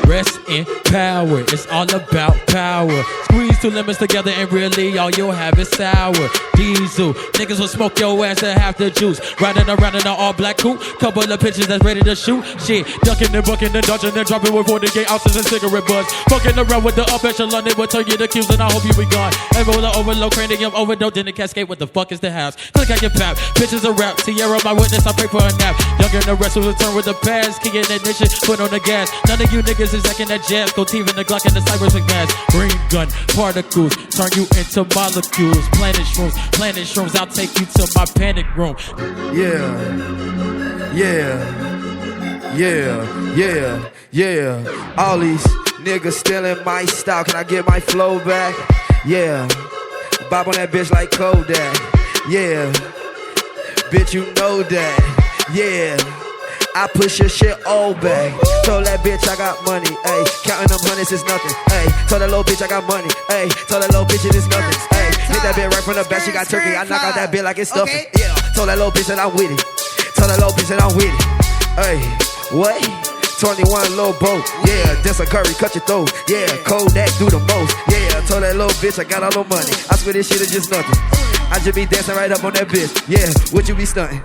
Rest in power, it's all about power. Squeeze two lemons together and really all you'll have is sour. Diesel, niggas will smoke your ass to half the juice. Riding around in an all black coupe, couple of pitches that's ready to shoot. Shit, ducking and bucking and dodging and dropping with 48 ounces and cigarette butts. Fucking around with the up echelon, it will turn you to cubes and I hope you be gone. Ebola overload, cranium overdose, in the cascade, what the fuck is the house? Click out your pap, bitches a rap, Tierra my witness, I pray for a nap. Younger than the rest will return with the past, key in ignition, put on the gas. None of you niggas is acting that jazz, go team in the Glock and the Cypress McMass. Green gun, particles, turn you into molecules. Planet shrooms, I'll take you to my panic room. Yeah. All these niggas stealing my style, can I get my flow back? Yeah, bob on that bitch like Kodak. Yeah, bitch you know that. Yeah, I push your shit all back. Told that bitch I got money, ayy. Counting them hundreds is nothing, ayy. Told that little bitch I got money, ayy. Told that little bitch it is nothing, ayy. Hit that bitch right from the back, she got turkey. I knock out that bitch like it's stuffing. Yeah, told that little bitch that I'm with it. Told that little bitch that I'm with it. Ayy, what? 21 little boat, yeah. That's a curry, cut your throat, yeah. Kodak do the most, yeah. Told that little bitch I got all the money. I swear this shit is just nothing. I just be dancing right up on that bitch, yeah. Would you be stunting?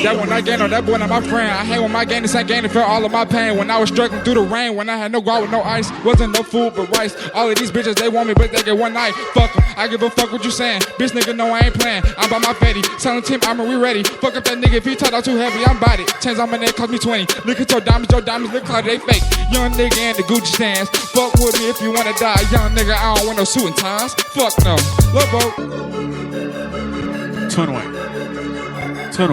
That one I gained on that boy, not my friend. I hang with my gang, this ain't gang to feel all of my pain. When I was struggling through the rain, when I had no guard with no ice, wasn't no food but rice. All of these bitches, they want me, but they get one night. Fuck them, I give a fuck what you saying. Bitch nigga, no, I ain't playing. I'm by my fatty, selling team armor, we ready. Fuck up that nigga, if he talk out too heavy, I'm body. Chains on my neck, cost me 20. Look at your diamonds look like they fake. Young nigga in the Gucci stands. Fuck with me if you wanna die. Young nigga, I don't want no suit and ties. Fuck no. Lil' boat. 21. I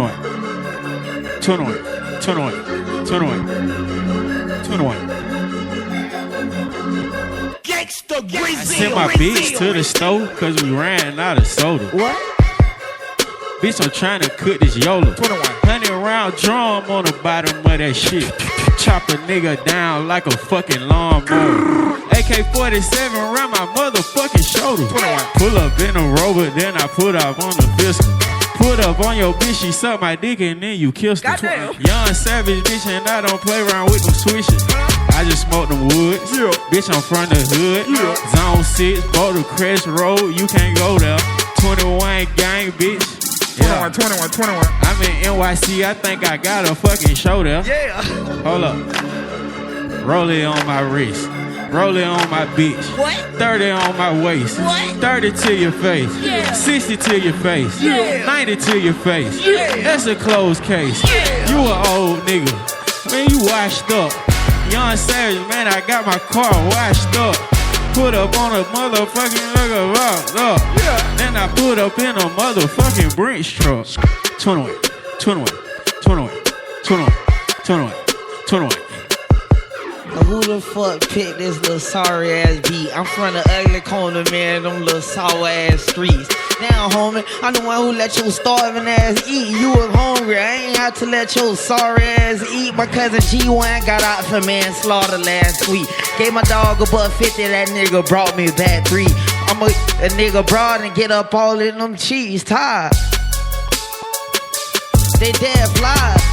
sent my bitch to the store cause we ran out of soda. What? Bitch, I'm trying to cook this YOLO. 100 round drum on the bottom of that shit. Chop a nigga down like a fucking lawnmower. AK-47 around my motherfucking shoulder. Pull up in a Rover, then I put up on the pistol. Put up on your bitch, she suck my dick and then you kissed her. Young savage bitch and I don't play around with them switches. I just smoke them woods, bitch I'm from the hood. Zone 6, bought the Crest Road, you can't go there. 21 gang bitch. 21. I'm in NYC, I think I got a fucking show there. Yeah. Hold up. Roll it on my wrist. Roll it on my bitch. What? 30 on my waist. What? 30 to your face. Yeah. 60 to your face. Yeah. 90 to your face. Yeah. That's a closed case. Yeah. You an old nigga. Man, you washed up. Young Savage, man, I got my car washed up. Put up on a motherfucking nigga rocked up. Yeah. Then I put up in a motherfucking Brinks truck. 21. Who the fuck picked this little sorry ass beat? I'm from the ugly corner, man, them little sour ass streets. Now, homie, I'm the one who let your starving ass eat. You was hungry, I ain't have to let your sorry ass eat. My cousin G1 got out for manslaughter last week. Gave my dog $1.50, that nigga brought me back 3. I'm a nigga broad and get up all in them cheese ties. They dead flies.